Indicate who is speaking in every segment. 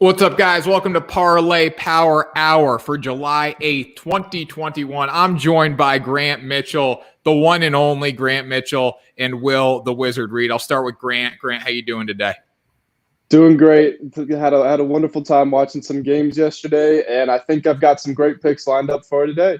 Speaker 1: What's up, guys? Welcome to Parlay Power Hour for July 8th, 2021. I'm joined by Grant Mitchell, the one and only Grant Mitchell, and Will, the Wizard Reed. I'll start with Grant. Grant, how you doing today?
Speaker 2: Doing great. Had a wonderful time watching some games yesterday, and I think I've got some great picks lined up for today.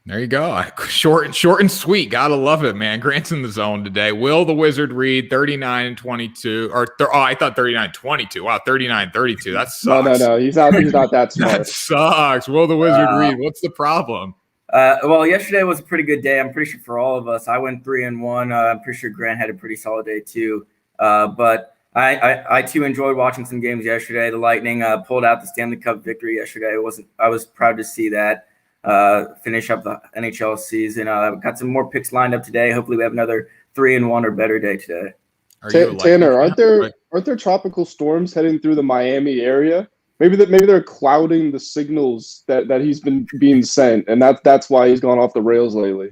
Speaker 1: There you go. Short and sweet. Gotta love it, man. Grant's in the zone today. Will, the Wizard Reed, 39-22. I thought 39-22. Wow, 39-32. That sucks.
Speaker 2: No. He's not that smart.
Speaker 1: That sucks. Will, the Wizard Reed, what's the problem?
Speaker 3: Well, yesterday was a pretty good day. I'm pretty sure for all of us. I went 3-1. I'm pretty sure Grant had a pretty solid day too. But I too enjoyed watching some games yesterday. The Lightning pulled out the Stanley Cup victory yesterday. I was proud to see that. Finish up the NHL season. Got some more picks lined up today. Hopefully we have another 3-1 or better day today.
Speaker 2: Tanner, aren't there tropical storms heading through the Miami area? Maybe they're clouding the signals that he's been being sent, and that's why he's gone off the rails lately.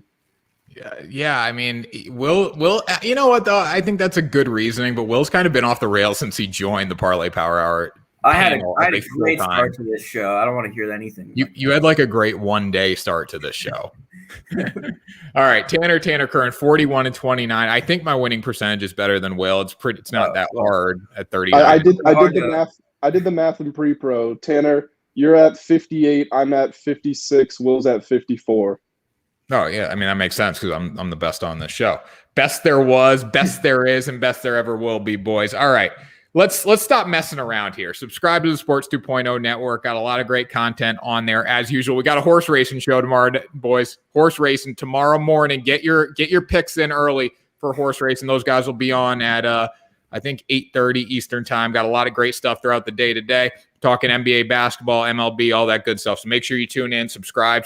Speaker 1: Yeah. I mean, Will. You know what though? I think that's a good reasoning. But Will's kind of been off the rails since he joined the Parlay Power Hour.
Speaker 3: I had a great start to this show. I don't want to hear anything.
Speaker 1: You had like a great one-day start to this show. All right, Tanner Kern, 41-29. I think my winning percentage is better than Will. It's not that hard at 30.
Speaker 2: I did the math. I did the math in pre-pro. Tanner, you're at 58. I'm at 56. Will's at 54.
Speaker 1: Oh yeah, I mean that makes sense because I'm the best on this show. Best there was, best there is, and best there ever will be, boys. All right. Let's stop messing around here. Subscribe to the Sports 2.0 Network. Got a lot of great content on there as usual. We got a horse racing show tomorrow, boys. Horse racing tomorrow morning. Get your picks in early for horse racing. Those guys will be on at I think 8:30 Eastern time. Got a lot of great stuff throughout the day today. Talking NBA basketball, MLB, all that good stuff. So make sure you tune in, subscribe.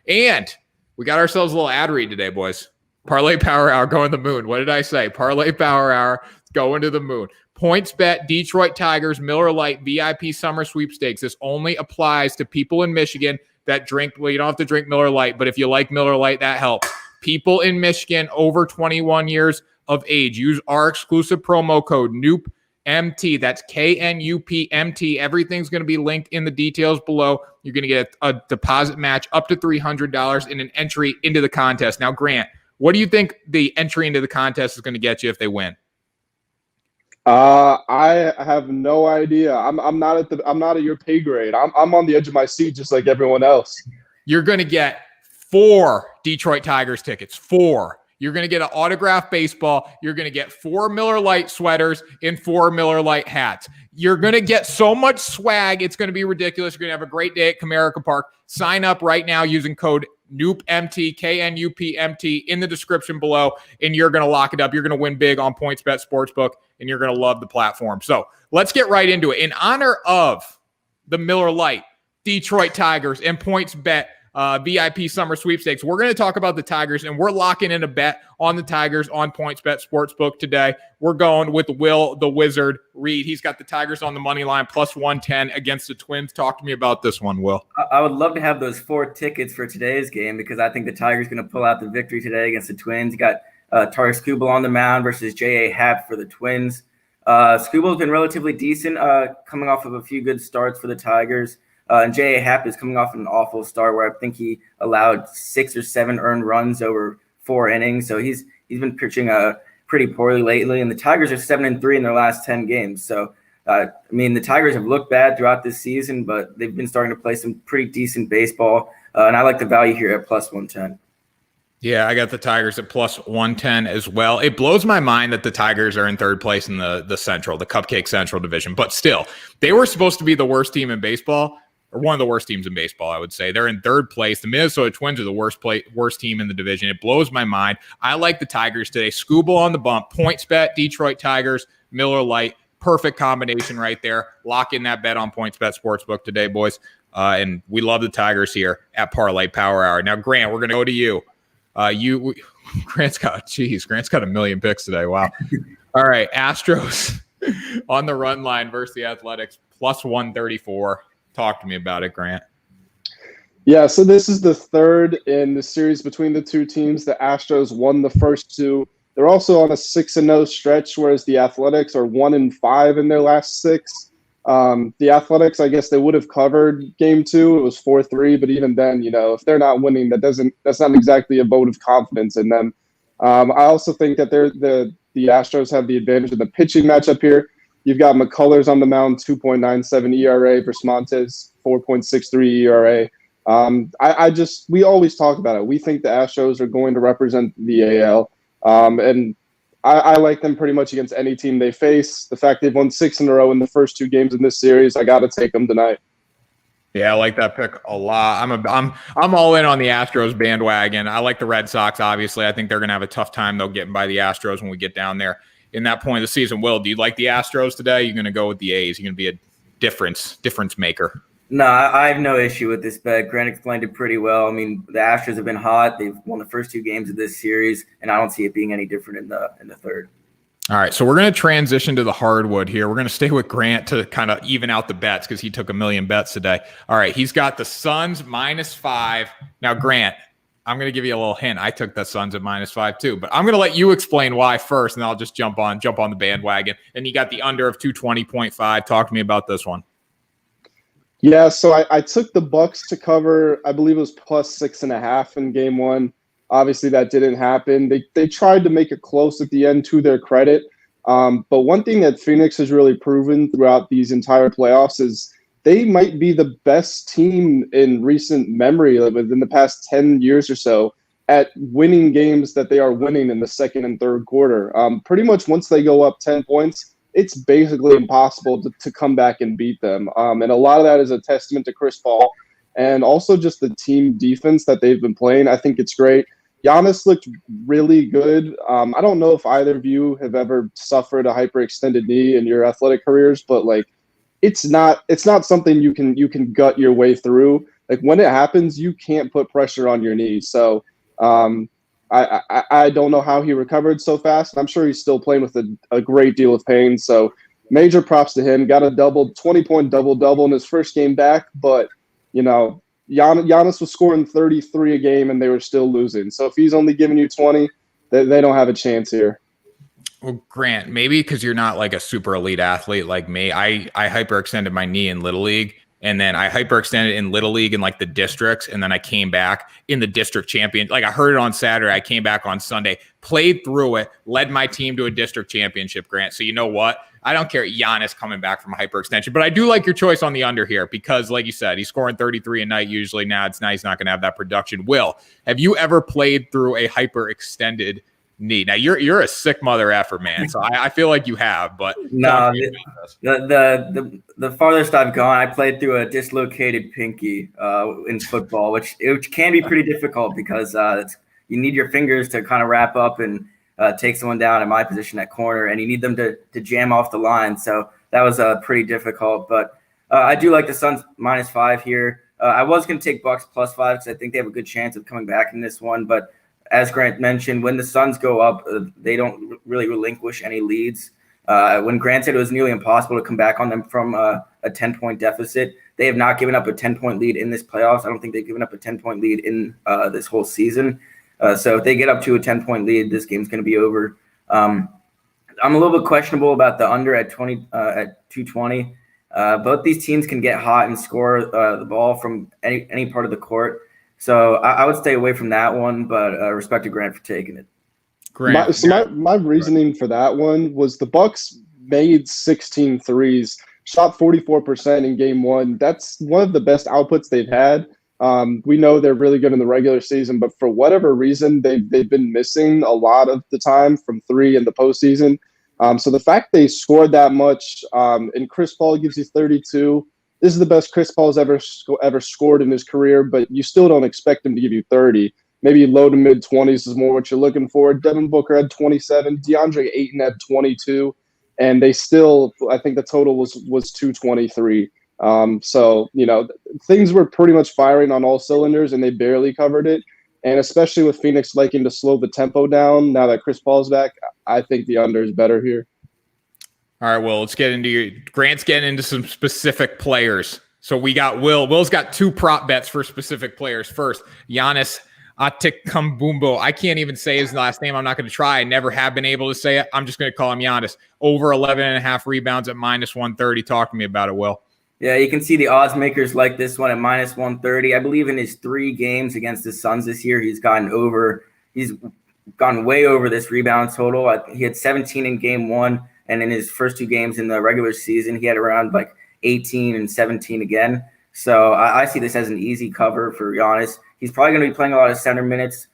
Speaker 1: And we got ourselves a little ad read today, boys. Parlay Power Hour going to the moon. What did I say? Parlay Power Hour going to the moon. PointsBet, Detroit Tigers, Miller Lite, VIP Summer Sweepstakes. This only applies to people in Michigan that drink. Well, you don't have to drink Miller Lite, but if you like Miller Lite, that helps. People in Michigan over 21 years of age. Use our exclusive promo code NOOPMT. That's KNUPMT. Everything's going to be linked in the details below. You're going to get a deposit match up to $300 and an entry into the contest. Now, Grant, what do you think the entry into the contest is going to get you if they win?
Speaker 2: I have no idea. I'm not at your pay grade. I'm on the edge of my seat just like everyone else.
Speaker 1: You're going to get 4 Detroit Tigers tickets. 4. You're going to get an autographed baseball. You're going to get 4 Miller Lite sweaters and 4 Miller Lite hats. You're going to get so much swag. It's going to be ridiculous. You're going to have a great day at Comerica Park. Sign up right now using code NOOPMT, KNUPMT in the description below, and you're going to lock it up. You're going to win big on PointsBet Sportsbook, and you're going to love the platform. So let's get right into it. In honor of the Miller Lite, Detroit Tigers, and PointsBet VIP Summer Sweepstakes, we're going to talk about the Tigers, and we're locking in a bet on the Tigers on PointsBet Sportsbook today. We're going with Will, the Wizard Reed. He's got the Tigers on the money line, plus 110 against the Twins. Talk to me about this one, Will.
Speaker 3: I would love to have those 4 tickets for today's game because I think the Tigers going to pull out the victory today against the Twins. You got Tarik Skubal on the mound versus J.A. Happ for the Twins. Skubal's been relatively decent, coming off of a few good starts for the Tigers. And J.A. Happ is coming off an awful start where I think he allowed 6 or 7 earned runs over 4 innings. So he's been pitching pretty poorly lately. And the Tigers are 7-3 in their last 10 games. So, I mean, the Tigers have looked bad throughout this season, but they've been starting to play some pretty decent baseball. And I like the value here at plus 110.
Speaker 1: Yeah, I got the Tigers at plus 110 as well. It blows my mind that the Tigers are in third place in the Central, the Cupcake Central division. But still, they were supposed to be the worst team in baseball. Or one of the worst teams in baseball, I would say. They're in third place. The Minnesota Twins are the worst team in the division. It blows my mind. I like the Tigers today. Skubal on the bump. PointsBet, Detroit Tigers, Miller Lite. Perfect combination right there. Lock in that bet on PointsBet Sportsbook today, boys. And we love the Tigers here at Parlay Power Hour. Now, Grant, we're going to go to you. Grant's got a million picks today. Wow. All right, Astros on the run line versus the Athletics, plus 134. Talk to me about it, Grant.
Speaker 2: Yeah, so this is the third in the series between the two teams. The Astros won the first 2. They're also on a 6-0 stretch, whereas the Athletics are 1-5 in their last 6. The Athletics, I guess they would have covered game 2. It was 4-3, but even then, if they're not winning, that's not exactly a vote of confidence in them. I also think that the Astros have the advantage of the pitching matchup here. You've got McCullers on the mound, 2.97 ERA versus Montes, 4.63 ERA. We always talk about it. We think the Astros are going to represent the AL. And I like them pretty much against any team they face. The fact they've won 6 in a row in the first 2 games in this series, I got to take them tonight.
Speaker 1: Yeah, I like that pick a lot. I'm all in on the Astros bandwagon. I like the Red Sox, obviously. I think they're going to have a tough time, though, getting by the Astros when we get down there in that point of the season. Will, do you like the Astros today? You're going to go with the A's. You're going to be a difference maker.
Speaker 3: No, I have no issue with this bet. Grant explained it pretty well. I mean, the Astros have been hot. They've won the first 2 games of this series, and I don't see it being any different in the third.
Speaker 1: All right, so we're going to transition to the hardwood here. We're going to stay with Grant to kind of even out the bets because he took 1 million bets today. All right, he's got the Suns -5. Now, Grant, I'm going to give you a little hint. I took the Suns at -5 too, but I'm going to let you explain why first, and I'll just jump on the bandwagon. And you got the under of 220.5. Talk to me about this one.
Speaker 2: Yeah, so I took the Bucks to cover. I believe it was +6.5 in game 1. Obviously, that didn't happen. They tried to make it close at the end, to their credit. But one thing that Phoenix has really proven throughout these entire playoffs is they might be the best team in recent memory, within the past 10 years or so, at winning games that they are winning in the second and third quarter. Pretty much once they go up 10 points, it's basically impossible to come back and beat them. And a lot of that is a testament to Chris Paul and also just the team defense that they've been playing. I think it's great. Giannis looked really good. I don't know if either of you have ever suffered a hyperextended knee in your athletic careers, but it's not something you can gut your way through. Like when it happens, you can't put pressure on your knee. So I don't know how he recovered so fast. I'm sure he's still playing with a great deal of pain. So major props to him. Got a 20-point double-double in his first game back, but Giannis was scoring 33 a game and they were still losing. So if he's only giving you 20, they don't have a chance here.
Speaker 1: Well, Grant, maybe because you're not like a super elite athlete like me. I hyperextended my knee in Little League, and then I hyperextended in Little League in like the districts, and then I came back in the district champion. Like I heard it on Saturday, I came back on Sunday, played through it, led my team to a district championship, Grant. So you know what? I don't care Giannis coming back from a hyperextension, but I do like your choice on the under here because, like you said, he's scoring 33 a night usually. Now it's nice, he's not going to have that production. Will, have you ever played through a hyperextended knee? Now you're a sick mother effer, man. So I feel like you have, but
Speaker 3: no. The farthest I've gone, I played through a dislocated pinky in football, which can be pretty difficult because you need your fingers to kind of wrap up and take someone down in my position at corner, and you need them to jam off the line. So that was pretty difficult. But I do like the Suns -5 here. I was going to take Bucks +5 because I think they have a good chance of coming back in this one, but as Grant mentioned, when the Suns go up, they don't really relinquish any leads. When Grant said it was nearly impossible to come back on them from a 10-point deficit, they have not given up a 10-point lead in this playoffs. I don't think they've given up a 10-point lead in this whole season. So if they get up to a 10-point lead, this game's going to be over. I'm a little bit questionable about the under at 220. Both these teams can get hot and score the ball from any part of the court. So I would stay away from that one, but respect to Grant for taking it.
Speaker 2: My reasoning for that one was the Bucks made 16 threes, shot 44% in game 1. That's one of the best outputs they've had. We know they're really good in the regular season, but for whatever reason, they've been missing a lot of the time from 3 in the postseason. So the fact they scored that much, and Chris Paul gives you 32. This is the best Chris Paul's ever scored in his career, but you still don't expect him to give you 30. Maybe low to mid 20s is more what you're looking for. Devin Booker had 27, Deandre Ayton had 22, and they still, I think the total was 223. So, things were pretty much firing on all cylinders, and they barely covered it. And especially with Phoenix liking to slow the tempo down now that Chris Paul's back, I think the under is better here.
Speaker 1: All right, well, let's get into Grant's getting into some specific players. So we got Will. Will's got 2 prop bets for specific players. First, Giannis Antetokounmpo. I can't even say his last name. I'm not going to try. I never have been able to say it. I'm just going to call him Giannis. Over 11.5 rebounds at -130. Talk to me about it, Will.
Speaker 3: Yeah, you can see the odds makers like this one at -130. I believe in his 3 games against the Suns this year, he's gone way over this rebound total. He had 17 in game 1, and in his first 2 games in the regular season, he had around like 18 and 17 again. So I see this as an easy cover for Giannis. He's probably going to be playing a lot of center minutes.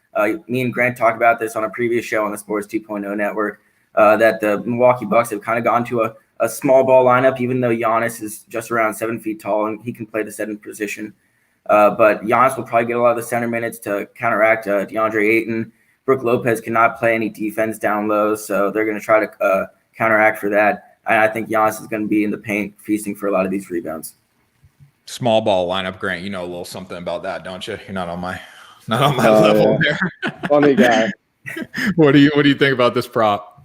Speaker 3: Me and Grant talked about this on a previous show on the Sports 2.0 network, that the Milwaukee Bucks have kind of gone to a small ball lineup, even though Giannis is just around 7 feet tall and he can play the center position. But Giannis will probably get a lot of the center minutes to counteract Deandre Ayton. Brook Lopez cannot play any defense down low, so they're going to try to counteract for that. And I think Giannis is going to be in the paint feasting for a lot of these rebounds.
Speaker 1: Small ball lineup, Grant. You know a little something about that, don't you? You're not on my level there.
Speaker 2: Funny guy.
Speaker 1: What do you think about this prop?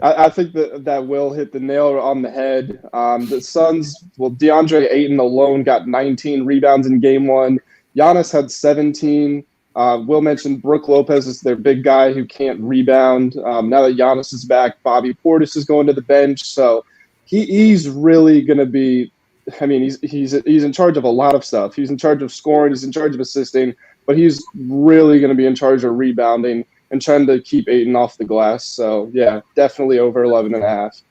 Speaker 2: I think that Will hit the nail on the head. The Suns, DeAndre Ayton alone got 19 rebounds in game 1. Giannis had 17. Will mentioned Brook Lopez is their big guy who can't rebound. Now that Giannis is back, Bobby Portis is going to the bench. So he's really going to be – I mean, he's in charge of a lot of stuff. He's in charge of scoring. He's in charge of assisting. But he's really going to be in charge of rebounding and trying to keep Ayton off the glass. So, yeah, definitely over 11.5.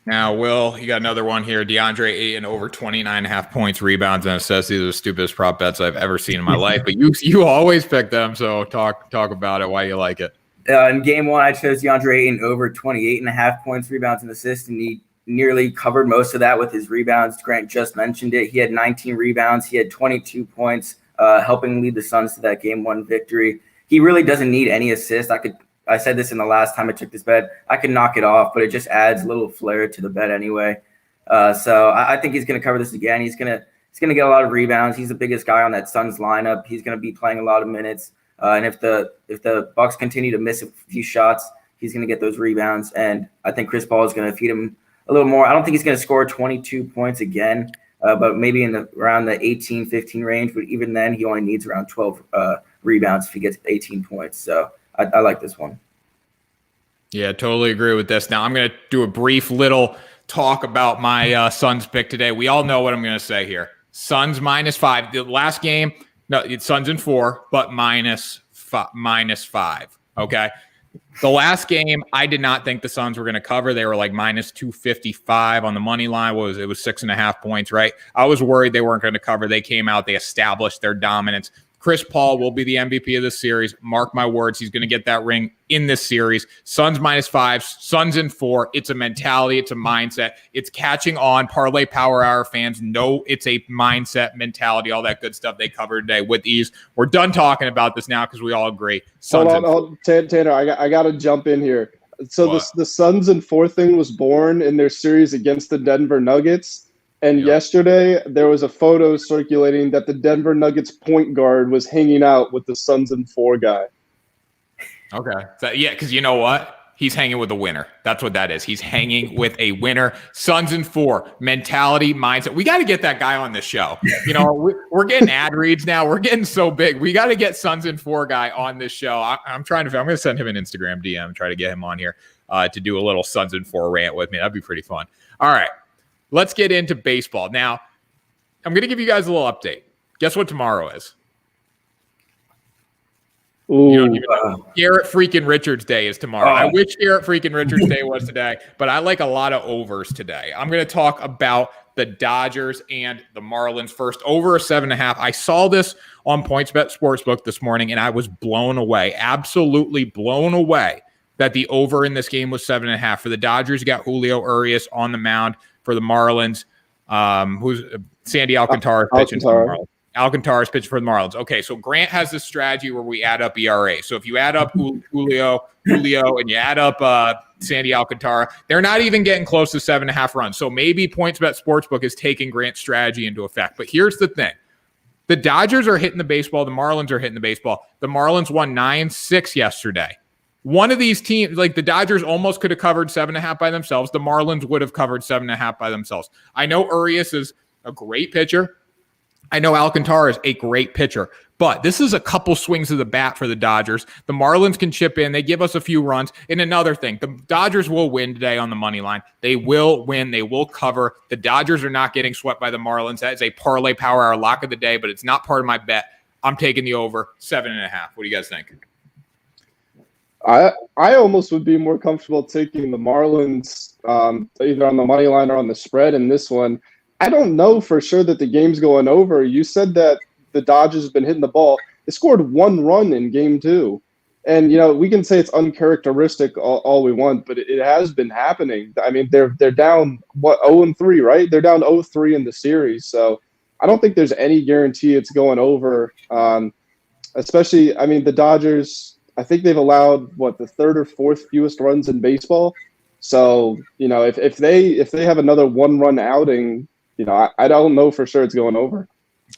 Speaker 1: Now, Will, you got another one here. DeAndre Ayton over 29.5 points, rebounds, and assists. These are the stupidest prop bets I've ever seen in my life. But you always pick them, so talk about it, why you like it.
Speaker 3: In game 1, I chose DeAndre Ayton over 28.5 points, rebounds, and assists, and he nearly covered most of that with his rebounds. Grant just mentioned it. He had 19 rebounds. He had 22 points, helping lead the Suns to that game 1 victory. He really doesn't need any assists. I said this in the last time I took this bet. I could knock it off, but it just adds a little flair to the bet anyway. So I think he's going to cover this again. He's going to get a lot of rebounds. He's the biggest guy on that Suns lineup. He's going to be playing a lot of minutes. And if the Bucks continue to miss a few shots, he's going to get those rebounds. And I think Chris Paul is going to feed him a little more. I don't think he's going to score 22 points again, but maybe around the 18, 15 range. But even then, he only needs around 12 rebounds if he gets 18 points. So I like this one.
Speaker 1: Yeah, totally agree with this. Now I'm going to do a brief little talk about my Suns pick today. We all know what I'm going to say here. Suns -5. The last game, no, it's Suns in 4, but -5. Okay. The last game, I did not think the Suns were going to cover. They were like -255 on the money line. It was 6.5 points, right? I was worried they weren't going to cover. They came out, they established their dominance. Chris Paul will be the MVP of this series. Mark my words, he's going to get that ring in this series. Suns -5, Suns in 4. It's a mentality. It's a mindset. It's catching on. Parlay Power Hour fans know it's a mindset, mentality, all that good stuff they covered today with ease. We're done talking about this now because we all agree.
Speaker 2: Hold on, Tanner, I got to jump in here. So the Suns in 4 thing was born in their series against the Denver Nuggets. And yesterday, there was a photo circulating that the Denver Nuggets point guard was hanging out with the Suns in 4 guy.
Speaker 1: Okay. So, yeah, because you know what? He's hanging with a winner. That's what that is. He's hanging with a winner. Suns in 4. Mentality, mindset. We got to get that guy on the show. You know, we're getting ad reads now. We're getting so big. We got to get Suns in 4 guy on this show. I'm going to send him an Instagram DM, try to get him on here to do a little Suns in 4 rant with me. That'd be pretty fun. All right. Let's get into baseball. Now, I'm going to give you guys a little update. Guess what tomorrow is?
Speaker 2: Ooh,
Speaker 1: you don't even know. Garrett freaking Richards Day is tomorrow. I wish Garrett freaking Richards Day was today, but I like a lot of overs today. I'm going to talk about the Dodgers and the Marlins first. Over a 7.5. I saw this on PointsBet Sportsbook this morning, and I was blown away. Absolutely blown away that the over in this game was 7.5. For the Dodgers, you got Julio Urias on the mound. For the Marlins, who's Sandy Alcantara pitching for the Marlins. Alcantara's pitching for the Marlins. Okay, so Grant has this strategy where we add up ERA. So if you add up Julio, and you add up Sandy Alcantara, they're not even getting close to 7.5 runs. So maybe PointsBet Sportsbook is taking Grant's strategy into effect. But here's the thing. The Dodgers are hitting the baseball. The Marlins are hitting the baseball. The Marlins won 9-6 yesterday. One of these teams, like the Dodgers almost could have covered 7.5 by themselves. The Marlins would have covered 7.5 by themselves. I know Urias is a great pitcher. I know Alcantara is a great pitcher, but this is a couple swings of the bat for the Dodgers. The Marlins can chip in. They give us a few runs. And another thing, the Dodgers will win today on the money line. They will win. They will cover. The Dodgers are not getting swept by the Marlins. That is a parlay power hour lock of the day, but it's not part of my bet. I'm taking the over 7.5. What do you guys think?
Speaker 2: I almost would be more comfortable taking the Marlins either on the money line or on the spread in this one. I don't know for sure that the game's going over. You said that the Dodgers have been hitting the ball. They scored 1 run in game 2. And, we can say it's uncharacteristic all we want, but it has been happening. I mean, they're down, 0-3, right? They're down 0-3 in the series. So I don't think there's any guarantee it's going over. Especially, I mean, the Dodgers, I think they've allowed, the 3rd or 4th fewest runs in baseball. So, if they have another 1-run outing, I don't know for sure it's going over.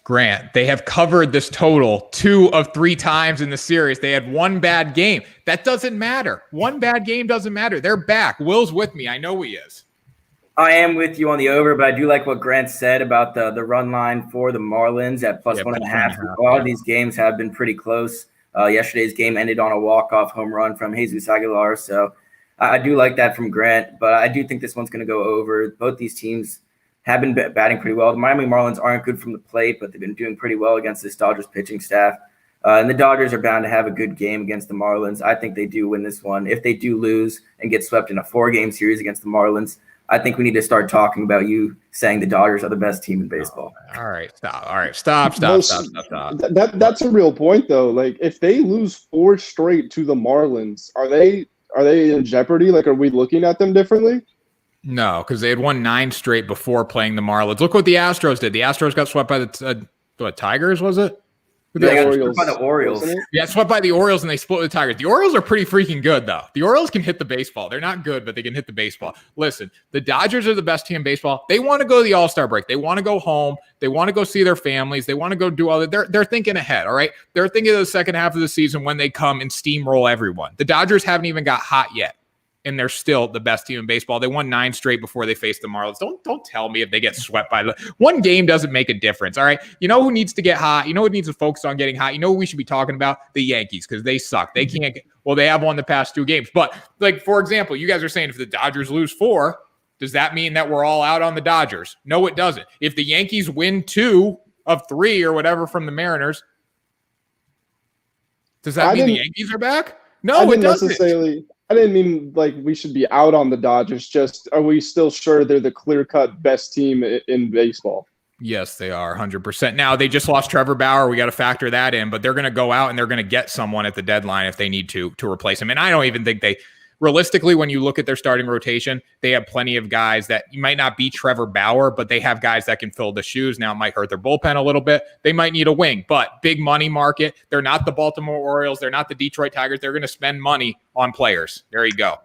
Speaker 1: Grant, they have covered this total 2 of 3 times in the series. They had 1 bad game. That doesn't matter. 1 bad game doesn't matter. They're back. Will's with me. I know he is.
Speaker 3: I am with you on the over, but I do like what Grant said about the run line for the Marlins at plus 1.5. A lot of these games have been pretty close. Yesterday's game ended on a walk-off home run from Jesus Aguilar. So I do like that from Grant, but I do think this one's going to go over. Both these teams have been batting pretty well. The Miami Marlins aren't good from the plate, but they've been doing pretty well against this Dodgers pitching staff. And the Dodgers are bound to have a good game against the Marlins. I think they do win this one. If they do lose and get swept in a 4-game series against the Marlins, I think we need to start talking about you saying the Dodgers are the best team in baseball.
Speaker 1: All right, stop. All right, stop.
Speaker 2: That's a real point, though. Like, if they lose 4 straight to the Marlins, are they in jeopardy? Like, are we looking at them differently?
Speaker 1: No, because they had won 9 straight before playing the Marlins. Look what the Astros did. The Astros got swept by the Tigers, was it?
Speaker 3: They got swept by the Orioles.
Speaker 1: Yeah, swept by the Orioles, and they split with the Tigers. The Orioles are pretty freaking good, though. The Orioles can hit the baseball. They're not good, but they can hit the baseball. Listen, the Dodgers are the best team in baseball. They want to go to the All-Star break. They want to go home. They want to go see their families. They want to go do all that. They're thinking ahead, all right? They're thinking of the second half of the season when they come and steamroll everyone. The Dodgers haven't even got hot yet, and they're still the best team in baseball. They won 9 straight before they faced the Marlins. Don't tell me if they get swept by one game doesn't make a difference. All right. You know who needs to get hot? You know who needs to focus on getting hot? You know who we should be talking about? The Yankees, because they suck. They can't get, they have won the past 2 games. But like, for example, you guys are saying if the Dodgers lose 4, does that mean that we're all out on the Dodgers? No, it doesn't. If the Yankees win 2 of 3 or whatever from the Mariners, does that mean the Yankees are back? No, it doesn't.
Speaker 2: Necessarily. I didn't mean like we should be out on the Dodgers. Just are we still sure they're the clear-cut best team in baseball?
Speaker 1: Yes, they are 100%. Now, they just lost Trevor Bauer. We got to factor that in, but they're going to go out and they're going to get someone at the deadline if they need to replace him. And I don't even think realistically, when you look at their starting rotation, they have plenty of guys that you might not be Trevor Bauer, but they have guys that can fill the shoes. Now, it might hurt their bullpen a little bit. They might need a wing, but big money market. They're not the Baltimore Orioles. They're not the Detroit Tigers. They're going to spend money on players. There you go.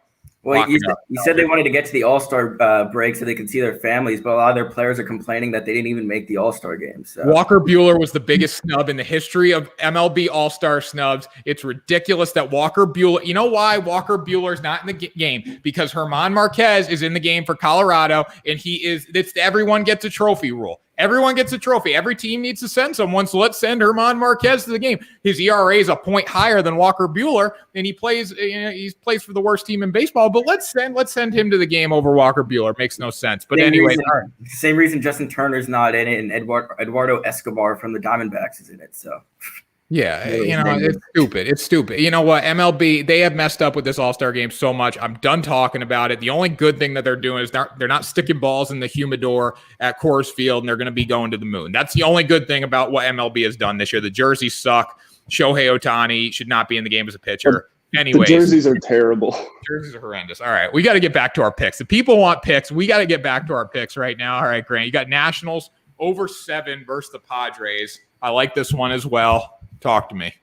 Speaker 3: Well, you said they wanted to get to the All-Star break so they could see their families, but a lot of their players are complaining that they didn't even make the All-Star game. So. Walker
Speaker 1: Buehler was the biggest snub in the history of MLB All-Star snubs. It's ridiculous that Walker Buehler – you know why Walker Buehler's not in the game? Because German Marquez is in the game for Colorado, and it's everyone gets a trophy rule. Everyone gets a trophy. Every team needs to send someone, so let's send German Marquez to the game. His ERA is a point higher than Walker Buehler, and he plays for the worst team in baseball. But let's send him to the game over Walker Buehler. Makes no sense. But
Speaker 3: same reason Justin Turner's not in it, and Eduardo Escobar from the Diamondbacks is in it. So.
Speaker 1: Yeah, it's stupid. It's stupid. You know what? MLB, they have messed up with this All-Star game so much. I'm done talking about it. The only good thing that they're doing is they're not sticking balls in the humidor at Coors Field, and they're going to be going to the moon. That's the only good thing about what MLB has done this year. The jerseys suck. Shohei Ohtani should not be in the game as a pitcher. Anyways,
Speaker 2: the jerseys are terrible.
Speaker 1: Jerseys are horrendous. All right, we got to get back to our picks. The people want picks. We got to get back to our picks right now. All right, Grant, you got Nationals over 7 versus the Padres. I like this one as well. Talk to me.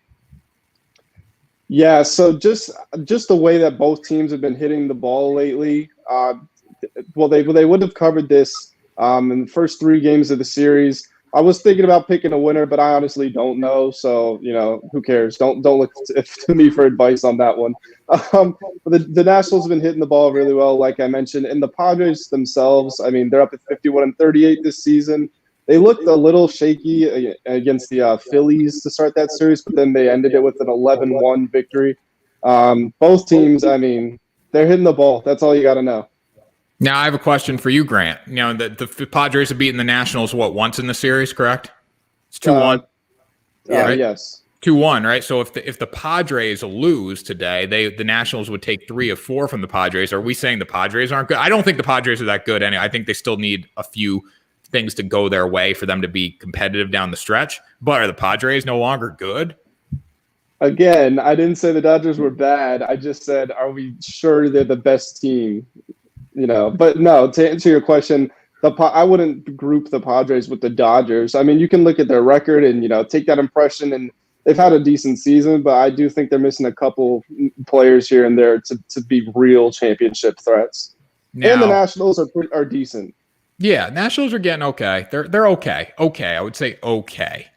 Speaker 2: Yeah, so just the way that both teams have been hitting the ball lately. They would have covered this in the first 3 games of the series. I was thinking about picking a winner, but I honestly don't know. So who cares? Don't look to me for advice on that one. The Nationals have been hitting the ball really well, like I mentioned, and the Padres themselves. I mean, they're up at 51-38 this season. They looked a little shaky against the Phillies to start that series, but then they ended it with an 11-1 victory. Both teams, I mean, they're hitting the ball. That's all you got to know.
Speaker 1: Now I have a question for you, Grant. You know, the Padres have beaten the Nationals once in the series, correct? It's 2-1.
Speaker 3: Right?
Speaker 2: Yes.
Speaker 1: 2-1, right? So if the Padres lose today, the Nationals would take 3 of 4 from the Padres. Are we saying the Padres aren't good? I don't think the Padres are that good anyway. I think they still need a few things to go their way for them to be competitive down the stretch. But are the Padres no longer good?
Speaker 2: Again, I didn't say the Dodgers were bad. I just said, are we sure they're the best team? You know, but no, to answer your question, I wouldn't group the Padres with the Dodgers. I mean, you can look at their record and, you know, take that impression, and they've had a decent season, but I do think they're missing a couple players here and there to be real championship threats. Now, and the Nationals are decent.
Speaker 1: Yeah, Nationals are getting okay. They're okay. Okay, I would say okay.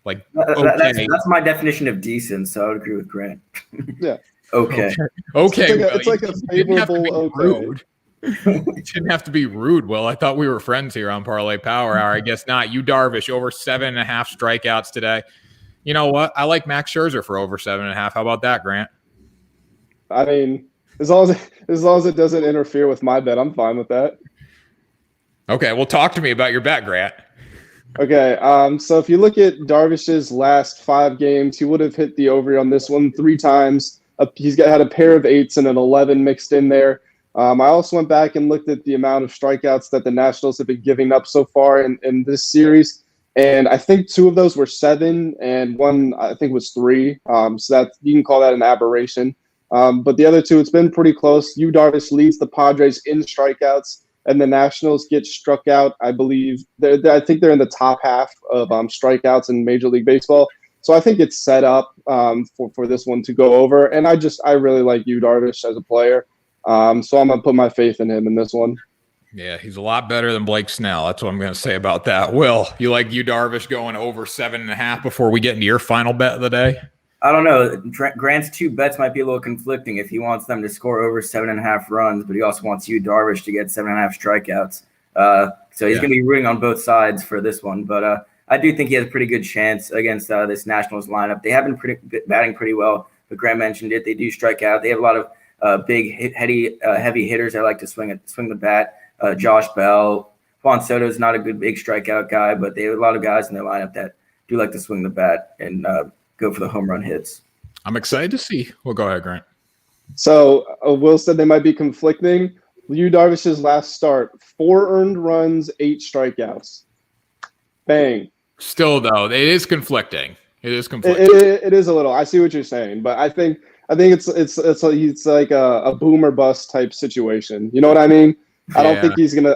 Speaker 1: Like okay.
Speaker 3: That's my definition of decent, so I would agree with Grant.
Speaker 2: Yeah.
Speaker 3: Okay.
Speaker 2: It's like a favorable okay.
Speaker 1: You shouldn't have to be rude, Will. I thought we were friends here on Parlay Power Hour. I guess not. You Darvish over 7.5 strikeouts today. You know what? I like Max Scherzer for over 7.5. How about that, Grant?
Speaker 2: I mean, as long as it doesn't interfere with my bet, I'm fine with that.
Speaker 1: Okay, well, talk to me about your bet, Grant.
Speaker 2: Okay, so if you look at Darvish's last 5 games, he would have hit the over on this one 3 times. He's had a pair of 8s and an 11 mixed in there. I also went back and looked at the amount of strikeouts that the Nationals have been giving up so far in this series, and I think 2 of those were 7, and 1 I think was 3. So that you can call that an aberration. But the other 2, it's been pretty close. Darvish leads the Padres in strikeouts, and the Nationals get struck out. I believe I think they're in the top half of strikeouts in Major League Baseball. So I think it's set up for this one to go over. And I really like Darvish as a player. So I'm gonna put my faith in him in this one.
Speaker 1: Yeah, he's a lot better than Blake Snell. That's what I'm going to say about that. Will, you like Darvish going over 7.5 before we get into your final bet of the day?
Speaker 3: I don't know. Grant's 2 bets might be a little conflicting if he wants them to score over 7.5 runs, but he also wants Darvish to get 7.5 strikeouts. So he's going to be rooting on both sides for this one. But I do think he has a pretty good chance against this Nationals lineup. They have been batting pretty well, but Grant mentioned it. They do strike out. They have a lot of big, heavy hitters that like to swing the bat. Josh Bell, Juan Soto is not a good big strikeout guy, but they have a lot of guys in their lineup that do like to swing the bat and go for the home run hits.
Speaker 1: I'm excited to see. Well, go ahead, Grant.
Speaker 2: So Will said they might be conflicting. Darvish's last start, 4 earned runs, 8 strikeouts. Bang.
Speaker 1: Still, though, it is conflicting. It is conflicting.
Speaker 2: It is a little. I see what you're saying, but I think it's like a boom or bust type situation. You know what I mean? I don't think he's gonna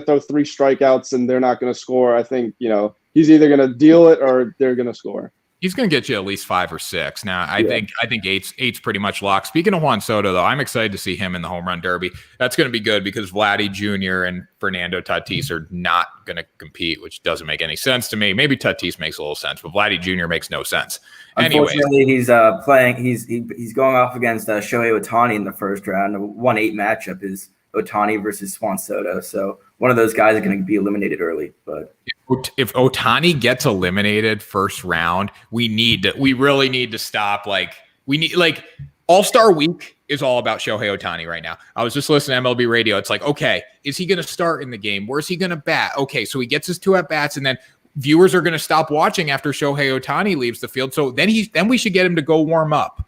Speaker 2: throw 3 strikeouts and they're not gonna score. I think he's either gonna deal it or they're gonna score.
Speaker 1: He's going to get you at least 5 or 6. Now, I think eight's pretty much locked. Speaking of Juan Soto, though, I'm excited to see him in the home run derby. That's going to be good because Vladdy Jr. and Fernando Tatis are not going to compete, which doesn't make any sense to me. Maybe Tatis makes a little sense, but Vladdy Jr. makes no sense.
Speaker 3: Unfortunately, he's playing. He's going off against Shohei Ohtani in the first round. A 1-8 matchup is Ohtani versus Juan Soto. So one of those guys are going to be eliminated early. But
Speaker 1: if Ohtani gets eliminated first round, we really need to stop. All-Star Week is all about Shohei Ohtani right now. I was just listening to MLB radio. It's like, okay, is he going to start in the game? Where's he going to bat? Okay, so he gets his 2 at-bats, and then viewers are going to stop watching after Shohei Ohtani leaves the field. So then we should get him to go warm up.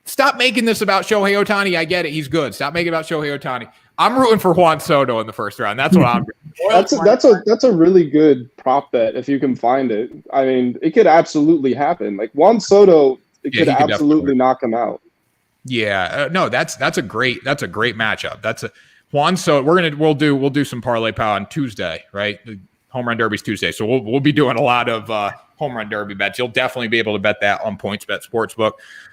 Speaker 1: Stop making this about Shohei Ohtani. I get it. He's good. Stop making it about Shohei Ohtani. I'm rooting for Juan Soto in the first round. That's what I'm doing.
Speaker 2: That's a really good prop bet if you can find it. I mean, it could absolutely happen. Like Juan Soto, it could absolutely knock him out.
Speaker 1: Yeah. No, that's a great matchup. That's a Juan Soto. We'll do some parlay power on Tuesday, right? The home run derby's Tuesday. So we'll be doing a lot of home run derby bets. You'll definitely be able to bet that on PointsBet Sportsbook.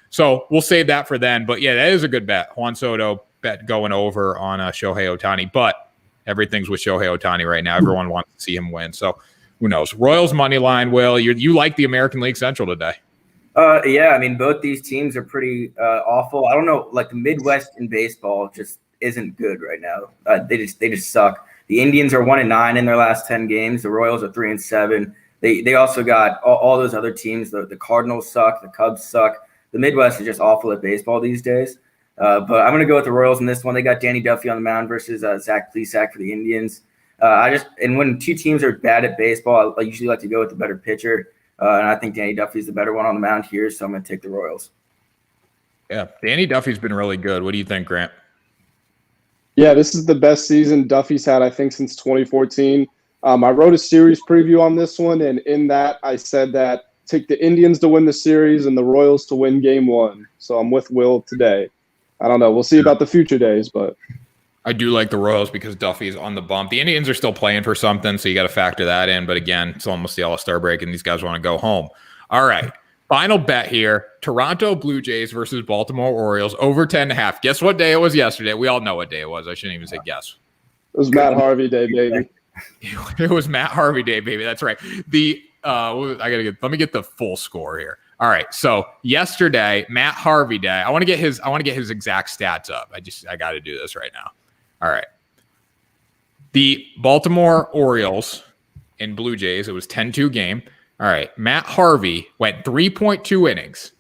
Speaker 1: So we'll save that for then. But yeah, that is a good bet. Juan Soto bet going over on Shohei Ohtani. But everything's with Shohei Ohtani right now. Everyone wants to see him win. So who knows? Royals money line, Will. You like the American League Central today?
Speaker 3: Yeah, I mean, both these teams are pretty awful. I don't know, like the Midwest in baseball just isn't good right now. They just suck. The Indians are 1-9 in their last 10 games. The Royals are 3-7. They also got all those other teams. The Cardinals suck. The Cubs suck. The Midwest is just awful at baseball these days. But I'm going to go with the Royals in this one. They got Danny Duffy on the mound versus Zach Plesac for the Indians. And when two teams are bad at baseball, I usually like to go with the better pitcher. And I think Danny Duffy's the better one on the mound here, so I'm going to take the Royals.
Speaker 1: Yeah, Danny Duffy's been really good. What do you think, Grant?
Speaker 2: Yeah, this is the best season Duffy's had, I think, since 2014. I wrote a series preview on this one, and in that I said that take the Indians to win the series and the Royals to win Game 1. So I'm with Will today. I don't know. We'll see about the future days, but
Speaker 1: I do like the Royals because Duffy's on the bump. The Indians are still playing for something, so you got to factor that in. But again, it's almost the All-Star break, and these guys want to go home. All right, final bet here. Toronto Blue Jays versus Baltimore Orioles over 10.5. Guess what day it was yesterday? We all know what day it was. I shouldn't even say guess.
Speaker 2: It was Matt Harvey Day, baby.
Speaker 1: It was Matt Harvey Day, baby. That's right. Let me get the full score here. All right. So yesterday, Matt Harvey Day. I want to get his exact stats up. I got to do this right now. All right. The Baltimore Orioles and Blue Jays, it was 10-2 game. All right. Matt Harvey went 3.2 innings,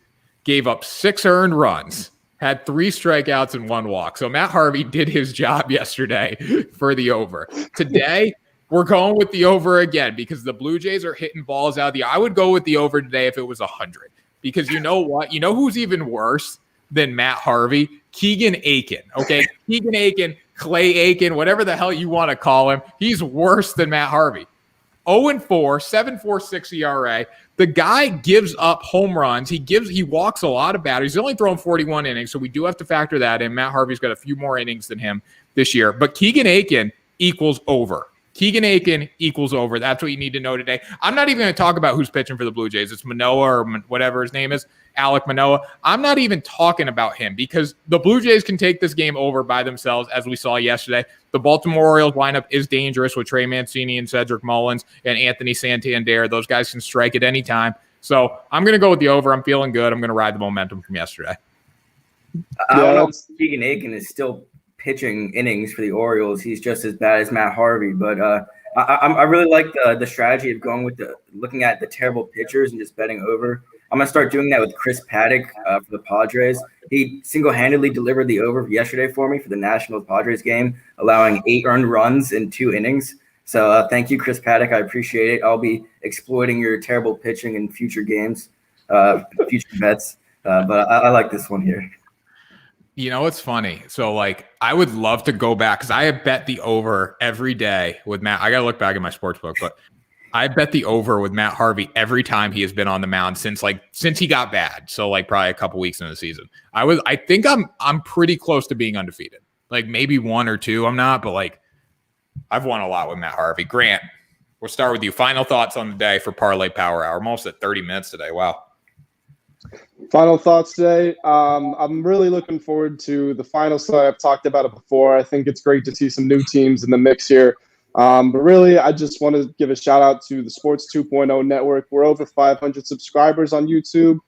Speaker 1: gave up 6 earned runs, had 3 strikeouts and 1 walk. So Matt Harvey did his job yesterday for the over. Today, we're going with the over again because the Blue Jays are hitting balls out of the. I would go with the over today if it was 100 because you know what? You know who's even worse than Matt Harvey? Keegan Ayton. Okay. Keegan Ayton, Clay Aiken, whatever the hell you want to call him. He's worse than Matt Harvey. 0-4, 7.46 ERA. The guy gives up home runs. He walks a lot of batters. He's only thrown 41 innings, so we do have to factor that in. Matt Harvey's got a few more innings than him this year. But Keegan Aiken equals over. Keegan Aiken equals over. That's what you need to know today. I'm not even going to talk about who's pitching for the Blue Jays. It's Manoah or whatever his name is, Alek Manoah. I'm not even talking about him because the Blue Jays can take this game over by themselves, as we saw yesterday. The Baltimore Orioles lineup is dangerous with Trey Mancini and Cedric Mullins and Anthony Santander. Those guys can strike at any time. So I'm going to go with the over. I'm feeling good. I'm going to ride the momentum from yesterday.
Speaker 3: I don't know if Keegan Aiken is still pitching innings for the Orioles. He's just as bad as Matt Harvey, but I really like the strategy of going with looking at the terrible pitchers and just betting over. I'm gonna start doing that with Chris Paddock for the Padres. He single-handedly delivered the over yesterday for me for the Nationals Padres game, allowing 8 earned runs in 2 innings. So thank you, Chris Paddock. I appreciate it. I'll be exploiting your terrible pitching in future games, future bets. But I like this one here.
Speaker 1: You know, it's funny. So, like, I would love to go back because I have bet the over every day with Matt. I got to look back at my sports book, but I bet the over with Matt Harvey every time he has been on the mound since he got bad. So, like, probably a couple weeks into the season. I think I'm pretty close to being undefeated. Like, maybe 1 or 2. I'm not, but like, I've won a lot with Matt Harvey. Grant, we'll start with you. Final thoughts on the day for Parlay Power Hour. I'm almost at 30 minutes today. Wow.
Speaker 2: Final thoughts today. I'm really looking forward to the final slate. I've talked about it before. I think it's great to see some new teams in the mix here. But really, I just want to give a shout out to the Sports 2.0 network. We're over 500 subscribers on YouTube.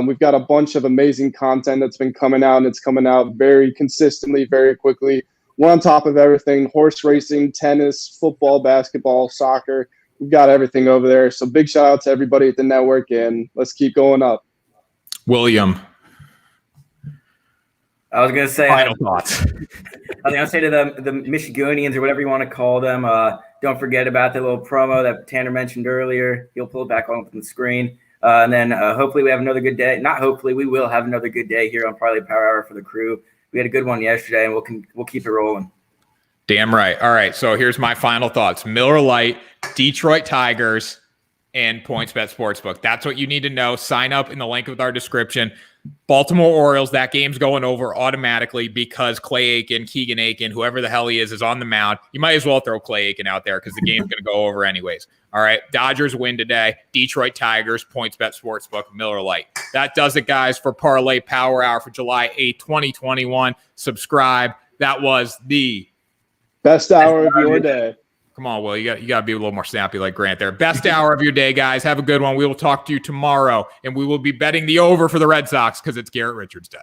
Speaker 2: We've got a bunch of amazing content that's been coming out, and it's coming out very consistently, very quickly. We're on top of everything: horse racing, tennis, football, basketball, soccer. We've got everything over there. So big shout out to everybody at the network, and let's keep going up.
Speaker 1: William.
Speaker 3: I was going to say
Speaker 1: final thoughts.
Speaker 3: I was going to say to the Michigonians or whatever you want to call them, don't forget about the little promo that Tanner mentioned earlier. He'll pull it back on from the screen. And then hopefully we have another good day. Not hopefully, we will have another good day here on Parlay Power Hour for the crew. We had a good one yesterday, and we'll keep it rolling.
Speaker 1: Damn right. All right, so here's my final thoughts. Miller Lite, Detroit Tigers, and PointsBet Sportsbook. That's what you need to know. Sign up in the link with our description. Baltimore Orioles, that game's going over automatically because Clay Aiken, Keegan Aiken, whoever the hell he is on the mound. You might as well throw Clay Aiken out there because the game's going to go over anyways. All right, Dodgers win today. Detroit Tigers, PointsBet Sportsbook, Miller Lite. That does it, guys, for Parlay Power Hour for July 8, 2021. Subscribe. That was the
Speaker 2: best hour of your day.
Speaker 1: Come on, Will. You got to be a little more snappy like Grant there. Best hour of your day, guys. Have a good one. We will talk to you tomorrow, and we will be betting the over for the Red Sox because it's Garrett Richards' day.